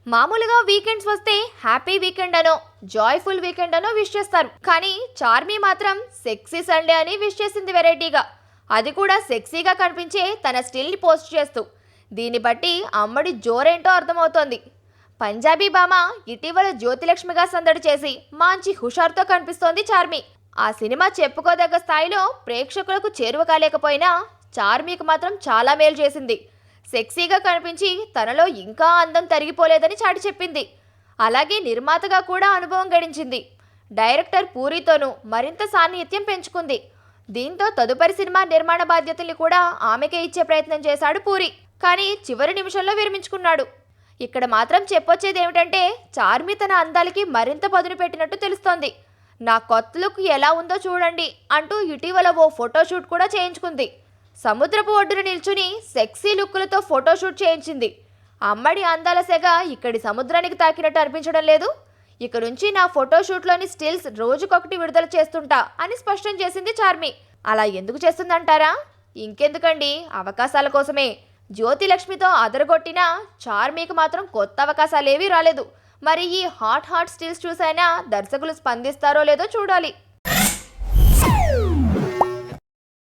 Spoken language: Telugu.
మామూలుగా వీకెండ్స్ వస్తే హ్యాపీ వీకెండ్ అనో జాయ్ఫుల్ వీకెండ్ అనో విష్ చేస్తారు. కానీ చార్మి మాత్రం సెక్సీ సండే అని విష్ చేసింది వెరైటీగా. అది కూడా సెక్సీగా కనిపించే తన స్టిల్ని పోస్ట్ చేస్తూ. దీన్ని బట్టి అమ్మడి జోరేంటో అర్థమవుతోంది. పంజాబీ భామ ఇటీవల జ్యోతిలక్ష్మిగా సందడి చేసి మంచి హుషారుతో కనిపిస్తోంది చార్మి. ఆ సినిమా చెప్పుకోదగ్గ స్థాయిలో ప్రేక్షకులకు చేరువ కాలేకపోయినా చార్మికి మాత్రం చాలా మేలు చేసింది. సెక్సీగా కనిపించి తనలో ఇంకా అందం తరిగిపోలేదని చాటి చెప్పింది. అలాగే నిర్మాతగా కూడా అనుభవం గడించింది. డైరెక్టర్ పూరితోనూ మరింత సాన్నిహిత్యం పెంచుకుంది. దీంతో తదుపరి సినిమా నిర్మాణ బాధ్యతల్ని కూడా ఆమెకే ఇచ్చే ప్రయత్నం చేశాడు పూరి. కానీ చివరి నిమిషంలో విరమించుకున్నాడు. ఇక్కడ మాత్రం చెప్పొచ్చేది ఏమిటంటే చార్మి తన అందాలకి మరింత పదును పెట్టినట్టు తెలుస్తోంది. నా కొత్త లుక్ ఎలా ఉందో చూడండి అంటూ ఇటీవల ఓ ఫోటోషూట్ కూడా చేయించుకుంది. సముద్రపు ఒడ్డున నిల్చుని సెక్సీ లుక్కులతో ఫోటోషూట్ చేయించింది. అమ్మడి అందాల సెగ ఇక్కడి సముద్రానికి తాకినట్టు అనిపించడం లేదు. ఇక నుంచి నా ఫోటోషూట్లోని స్టిల్స్ రోజుకొకటి విడుదల చేస్తుంటా అని స్పష్టం చేసింది చార్మి. అలా ఎందుకు చేస్తుందంటారా? ఇంకెందుకండి, అవకాశాల కోసమే. జ్యోతిలక్ష్మితో అదరగొట్టినా చార్మికి మాత్రం కొత్త అవకాశాలేవీ రాలేదు. మరి ఈ హాట్ స్టిల్స్ చూసైనా దర్శకులు స్పందిస్తారో లేదో చూడాలి.